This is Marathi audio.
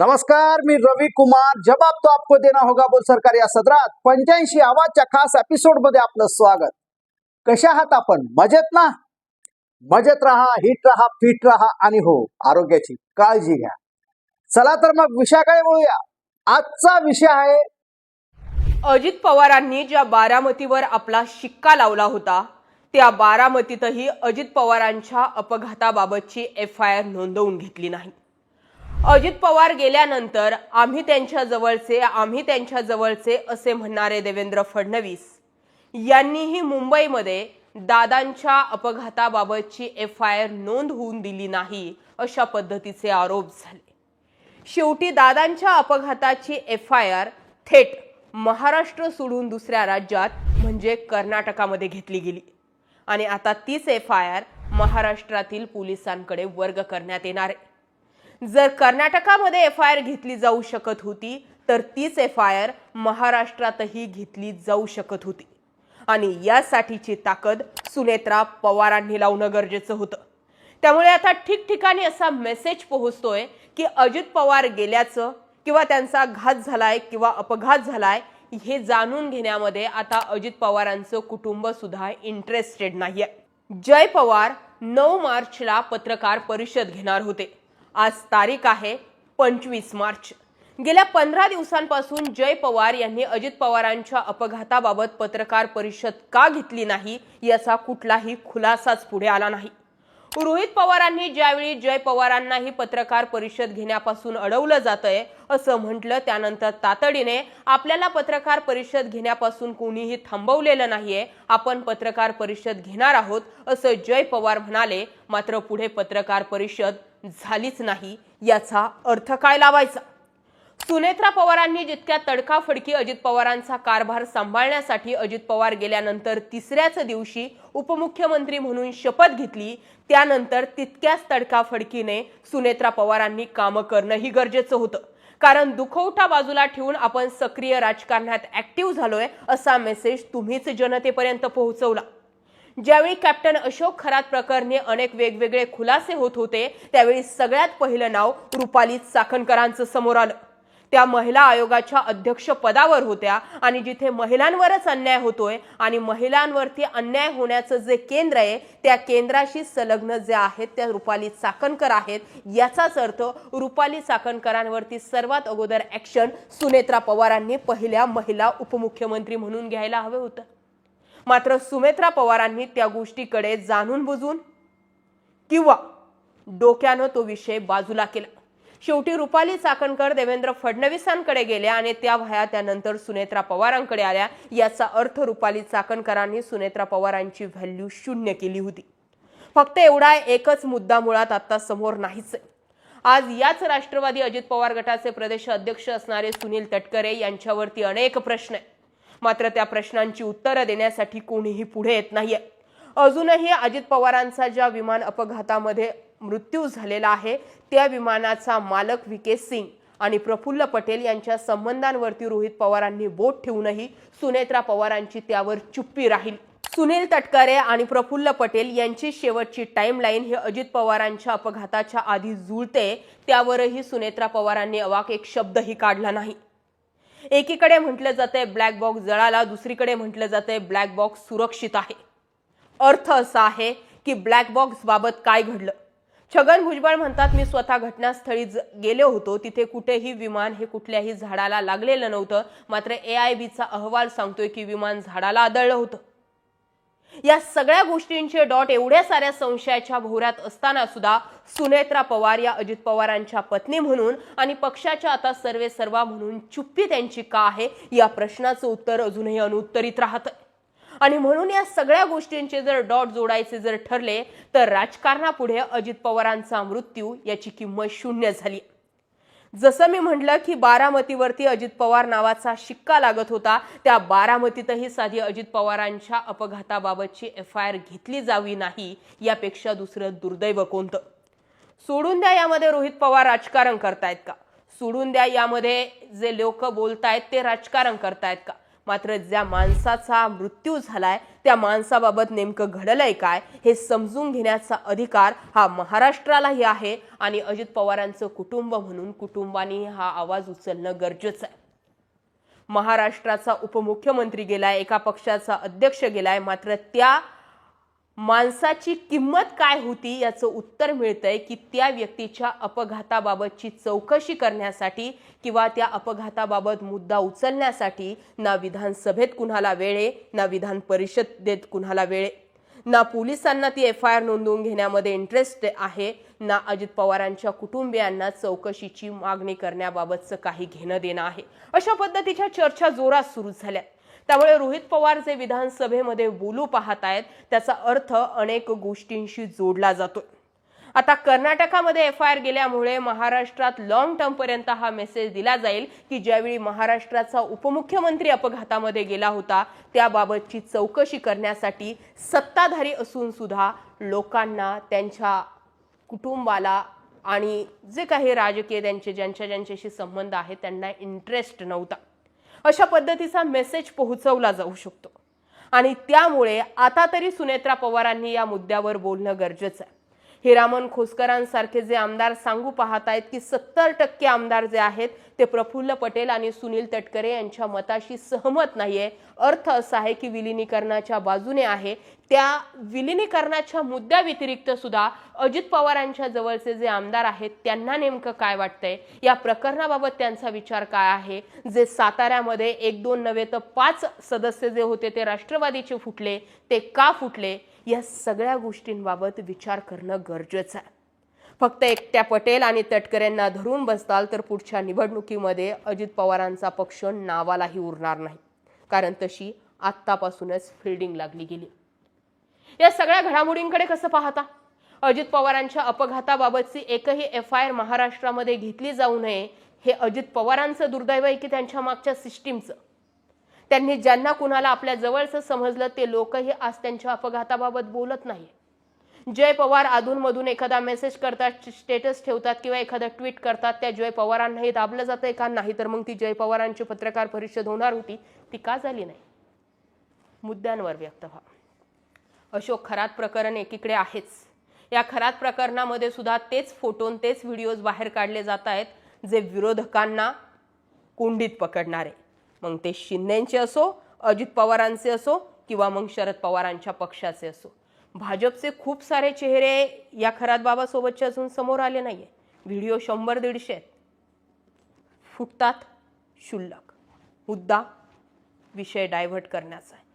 नमस्कार, मी रवी कुमार. जवाब तो आपको देना होगा बोल सरकार या सदरात 85 खास एपिसोड मध्ये आपलं स्वागत. कशा आहात आपण? मजेत ना? मजेत राहा, हिट राहा, फिट राहा आणि हो, आरोग्याची काळजी घ्या. चला तर मग विषयाकडे वळूया. आजचा विषय आहे अजित पवारांनी ज्या बारामतीवर आपला शिक्का लावला होता त्या बारामतीतही अजित पवारांच्या अपघाताबाबतची FIR नोंदवून घेतली नाही. अजित पवार गेल्यानंतर आम्ही त्यांच्या जवळचे असे म्हणणारे देवेंद्र फडणवीस यांनीही मुंबईमध्ये दादांच्या अपघाताबाबतची FIR नोंद होऊन दिली नाही अशा पद्धतीचे आरोप झाले. शेवटी दादांच्या अपघाताची FIR थेट महाराष्ट्र सोडून दुसऱ्या राज्यात म्हणजे कर्नाटकामध्ये घेतली गेली आणि आता तीच FIR महाराष्ट्रातील पोलिसांकडे वर्ग करण्यात येणार आहे. जर कर्नाटकामध्ये FIR घेतली जाऊ शकत होती तर तीच FIR महाराष्ट्रातही घेतली जाऊ शकत होती आणि यासाठीची ताकद सुनेत्रा पवारांनी लावणं गरजेचं होतं. त्यामुळे आता ठिकठिकाणी असा मेसेज पोहोचतोय की अजित पवार गेल्याचं किंवा त्यांचा घात झालाय किंवा अपघात झालाय हे जाणून घेण्यामध्ये आता अजित पवारांचं कुटुंब सुद्धा इंटरेस्टेड नाहीये. जय पवार 9 मार्चला पत्रकार परिषद घेणार होते. आज तारीख आहे 25 मार्च. गेल्या 15 दिवसांपासून जय पवार यांनी अजित पवारांच्या अपघाताबाबत पत्रकार परिषद का घेतली नाही याचा कुठलाही खुलासाच पुढे आला नाही. रोहित पवारांनी ज्यावेळी जय पवारांनाही पत्रकार परिषद घेण्यापासून अडवलं जातंय असं म्हटलं त्यानंतर तातडीने आपल्याला पत्रकार परिषद घेण्यापासून कोणीही थांबवलेलं नाहीये, आपण पत्रकार परिषद घेणार आहोत असं जय पवार म्हणाले. मात्र पुढे पत्रकार परिषद झालीच नाही. याचा अर्थ काय लावायचा? सुनेत्रा पवारांनी जितक्या तडकाफडकी अजित पवारांचा कारभार सांभाळण्यासाठी अजित पवार गेल्यानंतर तिसऱ्याच दिवशी उपमुख्यमंत्री म्हणून शपथ घेतली, त्यानंतर तितक्याच तडकाफडकीने सुनेत्रा पवारांनी काम करणंही गरजेचं होतं. कारण दुखवटा बाजूला ठेवून आपण सक्रिय राजकारणात ऍक्टिव्ह झालोय असा मेसेज तुम्हीच जनतेपर्यंत पोहोचवला. ज्यावेळी कॅप्टन अशोक खरात प्रकरणी अनेक वेगवेगळे खुलासे होत होते त्यावेळी सगळ्यात पहिलं नाव रुपाली चाकणकरांचं समोर आलं. त्या महिला आयोगाच्या अध्यक्ष पदावर होत्या आणि जिथे महिलांवरच अन्याय होतोय आणि महिलांवरती अन्याय होण्याचं जे केंद्र आहे त्या केंद्राशी संलग्न जे आहेत त्या रुपाली चाकणकर आहेत. याचाच अर्थ रुपाली चाकणकरांवरती सर्वात अगोदर ऍक्शन सुनेत्रा पवारांनी पहिल्या महिला उपमुख्यमंत्री म्हणून घ्यायला हवं होतं. मात्र सुनेत्रा पवारांनी त्या गोष्टीकडे जाणून बुजून किंवा डोक्यानं तो विषय बाजूला केला. शेवटी रुपाली चाकणकर देवेंद्र फडणवीसांकडे गेल्या आणि त्या भया त्यानंतर सुनेत्रा पवारांकडे आल्या. याचा अर्थ रुपाली चाकणकरांनी सुनेत्रा पवारांची व्हॅल्यू शून्य केली होती. फक्त एवढा एकच मुद्दा मुळात आता समोर नाहीच. आज याच राष्ट्रवादी अजित पवार गटाचे प्रदेश अध्यक्ष असणारे सुनील तटकरे यांच्यावरती अनेक प्रश्न आहेत. मात्र त्या प्रश्नांची उत्तरं देण्यासाठी कोणीही पुढे येत नाहीये. अजूनही अजित पवारांचा ज्या विमान अपघातामध्ये मृत्यू झालेला आहे त्या विमानाचा मालक VK सिंग आणि प्रफुल्ल पटेल यांच्या संबंधांवरती रोहित पवारांनी बोट ठेवूनही सुनेत्रा पवारांची त्यावर चुप्पी राहील. सुनील तटकरे आणि प्रफुल्ल पटेल यांची शेवटची टाइमलाईन ही अजित पवारांच्या अपघाताच्या आधी जुळते, त्यावरही सुनेत्रा पवारांनी अवाक एक शब्दही काढला नाही. एकीकडे म्हटलं जातंय ब्लॅक बॉक्स जळाला, दुसरीकडे म्हटलं जातंय ब्लॅक बॉक्स सुरक्षित आहे. अर्थ असा आहे की ब्लॅक बॉक्स बाबत काय घडलं? छगन भुजबळ म्हणतात मी स्वतः घटनास्थळी गेले होतो, तिथे कुठेही विमान हे कुठल्याही झाडाला लागलेलं नव्हतं. मात्र AIBचा अहवाल सांगतोय की विमान झाडाला आदळलं होतं. या सगळ्या गोष्टींचे डॉट एवढ्या साऱ्या संशयाच्या भोवऱ्यात असताना सुद्धा सुनेत्रा पवार या अजित पवारांच्या पत्नी म्हणून आणि पक्षाच्या आता सर्वेसर्वा म्हणून चुप्पी त्यांची का आहे या प्रश्नाचं उत्तर अजूनही अनुत्तरित राहतं. आणि म्हणून या सगळ्या गोष्टींचे जर डॉट जोडायचे जर ठरले तर राजकारणापुढे अजित पवारांचा मृत्यू याची किंमत शून्य झाली. जसं मी म्हटलं की बारामतीवरती अजित पवार नावाचा शिक्का लागत होता, त्या बारामतीतही साधी अजित पवारांच्या अपघाताबाबतची FIR घेतली जावी नाही यापेक्षा दुसरं दुर्दैव कोणतं? सोडून द्या यामध्ये रोहित पवार राजकारण करतायत का? सोडून द्या यामध्ये जे लोक बोलतायत ते राजकारण करतायत का? मात्र ज्या माणसाचा मृत्यू झालाय त्या माणसाबाबत नेमकं घडलंय काय हे समजून घेण्याचा अधिकार हा महाराष्ट्रालाही आहे आणि अजित पवारांचं कुटुंब म्हणून कुटुंबानी हा आवाज उचलणं गरजेचं आहे. महाराष्ट्राचा उपमुख्यमंत्री गेलाय, एका पक्षाचा अध्यक्ष गेलाय, मात्र त्या माणसाची किंमत काय होती याचं उत्तर मिळतंय की त्या व्यक्तीच्या अपघाताबाबतची चौकशी करण्यासाठी किंवा त्या अपघाताबाबत मुद्दा उचलण्यासाठी ना विधानसभेत कुणाला वेळ आहे, ना विधान परिषदेत कुणाला वेळ आहे, ना पोलिसांना ती FIR नोंदवून घेण्यामध्ये इंटरेस्ट आहे, ना अजित पवारांच्या कुटुंबियांना चौकशीची मागणी करण्याबाबतचं काही घेणं देणं आहे. अशा पद्धतीच्या चर्चा जोरात सुरू झाल्या. त्यामुळे रोहित पवार जे विधानसभेमध्ये बोलू पाहत आहेत त्याचा अर्थ अनेक गोष्टींशी जोडला जातो. आता कर्नाटकामध्ये FIR गेल्यामुळे महाराष्ट्रात लॉंग टर्म पर्यंत हा मेसेज दिला जाईल की ज्यावेळी महाराष्ट्राचा उपमुख्यमंत्री अपघातामध्ये गेला होता त्याबाबतची चौकशी करण्यासाठी सत्ताधारी असून सुद्धा लोकांना, त्यांच्या कुटुंबाला आणि जे काही राजकीय ज्यांच्याशी संबंध आहे त्यांना इंटरेस्ट नव्हता. अशा पद्धतीचा मेसेज पोहोचवला जाऊ शकतो आणि त्यामुळे आता तरी सुनेत्रा पवारांनी या मुद्द्यावर बोलणं गरजेचं आहे. हिरामन खोसकरांसारखे जे आमदार सांगू पाहत आहेत की 70% आमदार जे आहेत ते प्रफुल्ल पटेल आणि सुनील तटकरे यांच्या मताशी सहमत नाहीये. अर्थ असा आहे की विलिनीकरणाच्या बाजूने आहे. त्या विलिनीकरणाच्या मुद्द्याव्यतिरिक्त सुद्धा अजित पवारांच्या जवळचे जे आमदार आहेत त्यांना नेमकं काय वाटतंय, या प्रकरणाबाबत त्यांचा विचार काय आहे. जे साताऱ्यामध्ये 1-2 नव्हे तर 5 सदस्य जे होते ते राष्ट्रवादीचे फुटले, ते का फुटले, या सगळ्या गोष्टींबाबत विचार करणं गरजेचं आहे. फक्त एकट्या पटेल आणि तटकरेंना धरून बसताल तर पुढच्या निवडणुकीमध्ये अजित पवारांचा पक्ष नावालाही उरणार नाही, कारण तशी आत्तापासूनच फिल्डिंग लागली गेली. या सगळ्या घडामोडींकडे कसं पाहता? अजित पवारांच्या अपघाताबाबतची एकही FIR महाराष्ट्रामध्ये घेतली जाऊ नये हे अजित पवारांचं दुर्दैव आहे की त्यांच्या मागच्या सिस्टीमचं? त्यांनी ज्यांना कुणाला आपल्या जवळचं समजलं ते लोकही आज त्यांच्या अपघाताबाबत बोलत नाही. जय पवार अधूनमधून एखादा मेसेज करतात, स्टेटस ठेवतात किंवा एखादा ट्विट करतात, त्या जय पवारांनाही दाबलं जातंय का? नाही तर मग ती जय पवारांची पत्रकार परिषद होणार होती ती का झाली नाही? मुद्द्यांवर व्यक्त व्हा. अशोक खरात प्रकरण एकीकडे आहेच. या खरात प्रकरणामध्ये सुद्धा तेच फोटो, तेच व्हिडिओज बाहेर काढले जात आहेत जे विरोधकांना कोंडीत पकडणारे, मग ते शिंदेचे असो, अजित पवारांचे असो किंवा मग शरद पवारांच्या पक्षाचे असो. भाजपचे खूप सारे चेहरे या खरात बाबासोबतचे अजून समोर आले नाहीये. व्हिडिओ 100-150 आहेत. फुटतात क्षुल्लक. मुद्दा विषय डायव्हर्ट करण्याचा आहे.